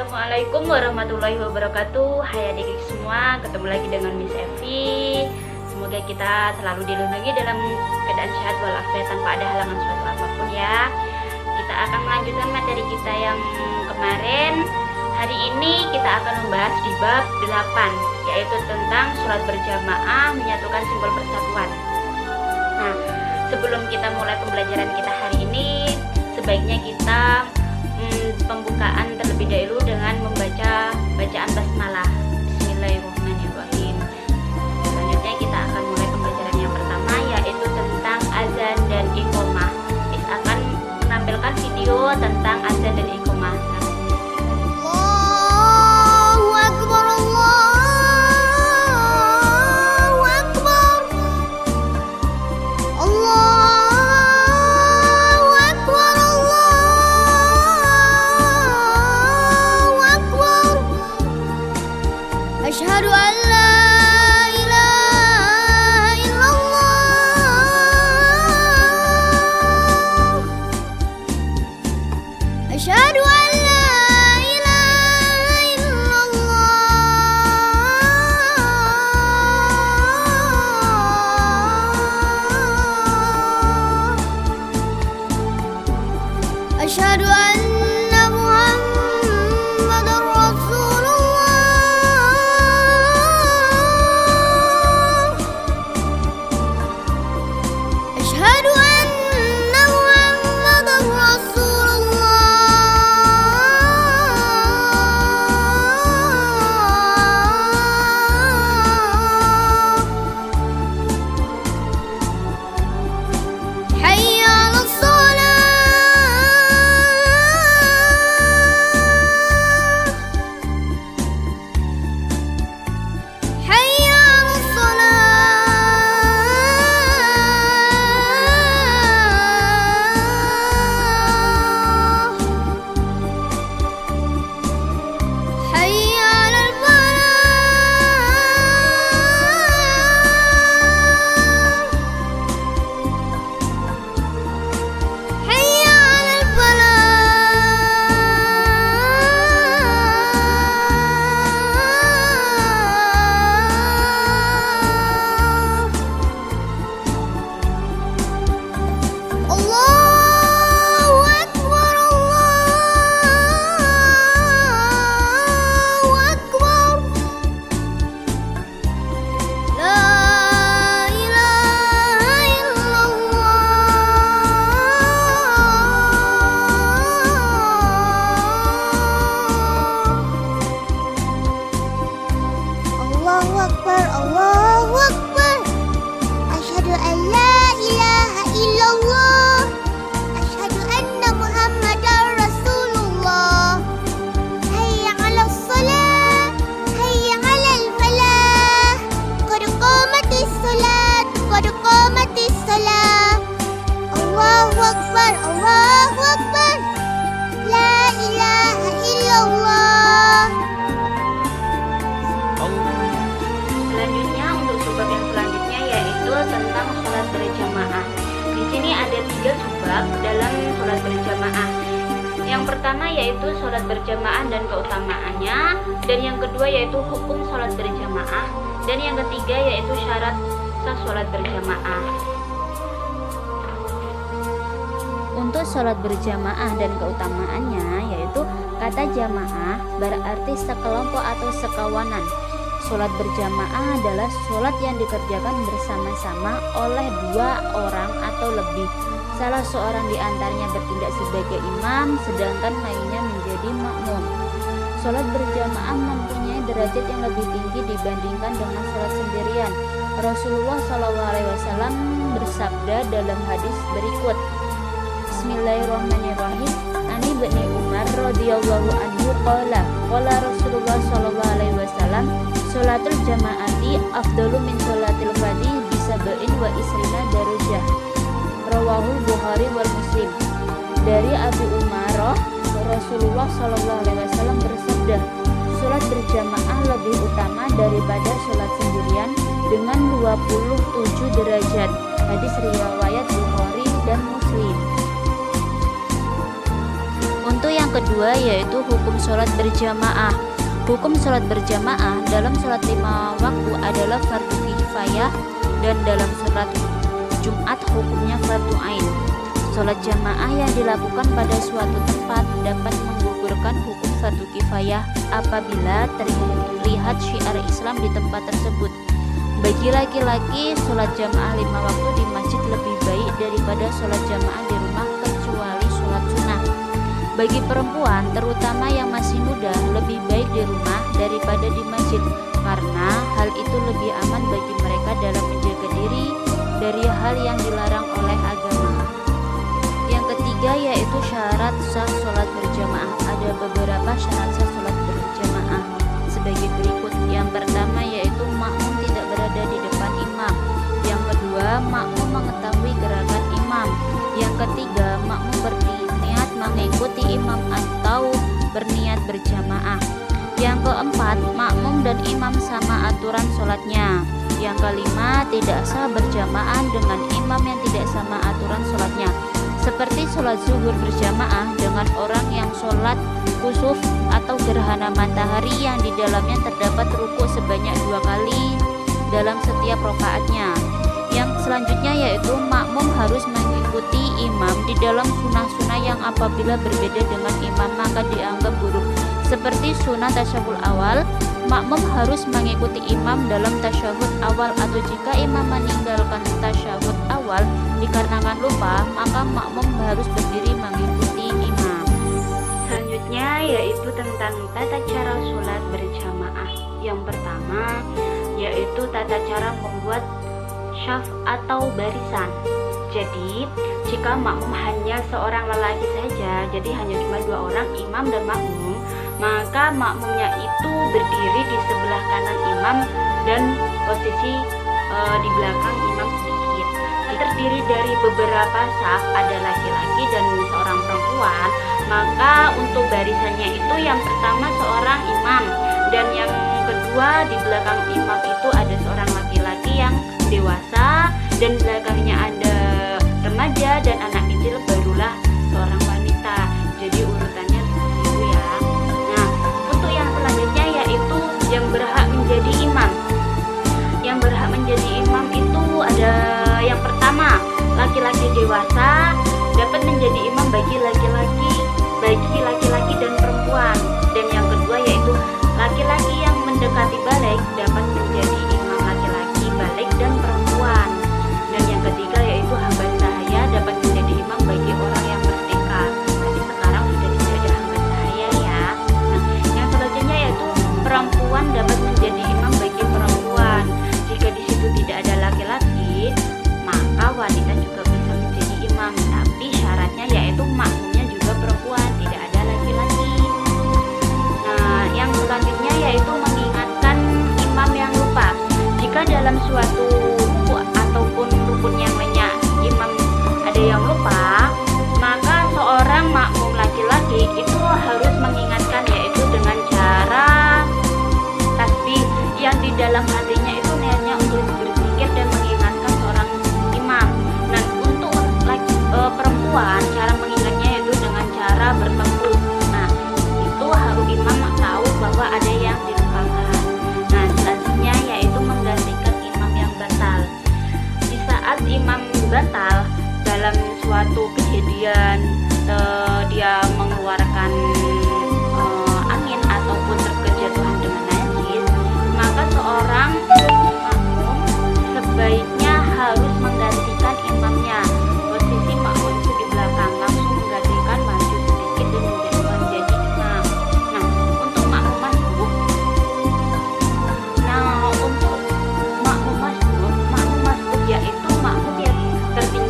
Assalamualaikum warahmatullahi wabarakatuh. Hai adik-adik semua, ketemu lagi dengan Miss Evi. Semoga kita selalu dilindungi dalam keadaan sehat walafiat tanpa ada halangan suatu apapun ya. Kita akan melanjutkan materi kita yang kemarin. Hari ini kita akan membahas di bab 8, yaitu tentang sholat berjamaah menyatukan simbol persatuan. Nah, sebelum kita mulai pembelajaran kita hari ini, sebaiknya kita pembukaan terlebih dahulu dengan membaca bacaan basmalah. Bismillahirrahmanirrahim. Selanjutnya kita akan mulai pembelajaran yang pertama, yaitu tentang azan dan iqomah. Is akan menampilkan video tentang azan dan iqomah. Allahu Akbar, Allahu Akbar, Allahu Akbar, Allahu Akbar. Asyhadu an la ilaha illallah. Asyhadu an أشهد أن محمد رسول الله. أشهد أن محمد رسول الله. حي على Allahu Akbar. Asyhadu an la ilaha illallah. Asyhadu anna Muhammadar Rasulullah. Hayya 'alas shalah, hayya 'alal falah. Qad qamatis salat, qad qamatis salah. Allahu Akbar, Allahu Akbar. La ilaha illallah. Selanjutnya untuk subbab yang selanjutnya yaitu tentang sholat berjamaah. Di sini ada 3 subbab dalam sholat berjamaah. Yang pertama yaitu sholat berjamaah dan keutamaannya, dan yang kedua yaitu hukum sholat berjamaah, dan yang ketiga yaitu syarat sah sholat berjamaah. Untuk sholat berjamaah dan keutamaannya yaitu kata jamaah berarti sekelompok atau sekawanan. Sholat berjamaah adalah sholat yang dikerjakan bersama-sama oleh 2 orang atau lebih. Salah seorang di antaranya bertindak sebagai imam, sedangkan lainnya menjadi makmum. Sholat berjamaah mempunyai derajat yang lebih tinggi dibandingkan dengan sholat sendirian. Rasulullah SAW bersabda dalam hadis berikut. Bismillahirrahmanirrahim. Ani bin Umar radhiyallahu anhu qala Rasulullah SAW, sholatul jamaati afdalu min sholatil fadhi bisab'in wa isrina darajah. Rawahul Bukhari wal Muslim. Dari Abu Umarah, Rasulullah SAW bersabda, sholat berjamaah lebih utama daripada sholat sendirian dengan 27 derajat. Hadis riwayat Bukhari dan Muslim. Untuk yang kedua yaitu hukum sholat berjamaah. Hukum sholat berjamaah dalam sholat 5 waktu adalah fardu kifayah, dan dalam sholat Jumat hukumnya fardu ain. Sholat jamaah yang dilakukan pada suatu tempat dapat menggugurkan hukum fardu kifayah apabila terlihat syiar Islam di tempat tersebut. Bagi laki-laki, sholat jamaah 5 waktu di masjid lebih baik daripada sholat jamaah di rumah kecuali sholat sunnah. Bagi perempuan, terutama yang masih muda, lebih baik di rumah daripada di masjid, karena hal itu lebih aman bagi mereka dalam menjaga diri dari hal yang dilarang oleh agama. Yang ketiga yaitu syarat sah sholat berjamaah. Ada beberapa syarat sah sholat berjamaah sebagai berikut. Yang pertama yaitu makmum tidak berada di depan imam. Yang kedua, makmum mengetahui gerakan imam. Yang ketiga, makmum berniat mengikuti imam atau berniat berjamaah. Yang keempat, makmum dan imam sama aturan sholatnya. Yang kelima, tidak sah berjamaah dengan imam yang tidak sama aturan sholatnya, seperti sholat zuhur berjamaah dengan orang yang sholat kusuf atau gerhana matahari yang di dalamnya terdapat rukuk sebanyak 2 kali dalam setiap rokaatnya. Yang selanjutnya yaitu makmum harus mengikuti imam di dalam sunnah-sunnah yang apabila berbeda dengan imam maka dianggap buruk, seperti sunnah tasyahud awal. Makmum harus mengikuti imam dalam tasyahud awal, atau jika imam meninggalkan tasyahud awal dikarenakan lupa, maka makmum harus berdiri mengikuti imam. Selanjutnya yaitu tentang tata cara sholat berjamaah. Yang pertama yaitu tata cara membuat syaf atau barisan. Jadi jika makmum hanya seorang lelaki saja, jadi hanya cuma 2 orang, imam dan makmum, maka makmumnya itu berdiri di sebelah kanan imam dan posisi di belakang imam sedikit. Terdiri dari beberapa saf, ada laki-laki dan seorang perempuan. Maka untuk barisannya itu yang pertama seorang imam, dan yang kedua di belakang imam itu ada seorang laki-laki yang dewasa, dan belakangnya ada remaja dan anak kecil, barulah seorang wanita. Jadi urutannya seperti itu ya. Nah, untuk yang selanjutnya yaitu yang berhak menjadi imam. Yang berhak menjadi imam itu ada yang pertama, laki-laki dewasa dapat menjadi imam bagi laki-laki dan perempuan. Dan yang kedua yaitu laki-laki yang mendekati balik dapat menjadi imam laki-laki, balik dan perempuan. Dan yang ketiga yaitu hamba sahaya dapat menjadi imam bagi orang yang merdeka. Tapi sekarang sudah tidak ada hamba sahaya ya. Nah, yang selanjutnya yaitu perempuan dapat menjadi imam bagi perempuan. Jika di situ tidak ada laki-laki, maka wanita juga bisa menjadi imam. Tapi syaratnya yaitu makmumnya juga perempuan, tidak ada laki-laki. Nah, yang selanjutnya yaitu mengingatkan imam yang lupa. Jika dalam suatu ruku ataupun rukun yang banyak imam ada yang lupa, maka seorang makmum laki-laki itu harus mengingatkan, yaitu dengan cara tasbih yang di dalam hatinya itu niatnya untuk berzikir dan mengingatkan seorang imam. Dan untuk perempuan, cara mengingatnya yaitu dengan cara bertempur. Nah, itu harus imam tahu bahwa ada yang dilupakan. Nah, selanjutnya yaitu menggantikan imam yang batal. Di saat imam batal dalam suatu kejadian, dia mengeluarkan angin ataupun terkejatuhan dengan najis, maka seorang makmum sebaiknya harus menggantikan imamnya. Posisi makmum itu di belakang, langsung menggantikan, maju sedikit dan menjadi imam. Nah, untuk makmum masbuk, yaitu makmum yang tertinggi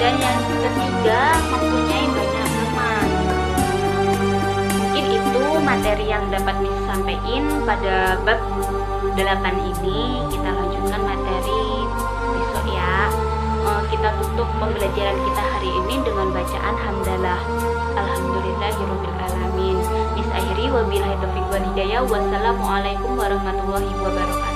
Dan yang ketiga, mempunyai banyak teman. Mungkin itu materi yang dapat Miss sampaikan pada bab 8 ini. Kita lanjutkan materi besok ya. Kita tutup pembelajaran kita hari ini dengan bacaan hamdalah. Alhamdulillahirabbil alamin. Miss akhiri wabillahi taufiq wal hidayah. Wassalamualaikum warahmatullahi wabarakatuh.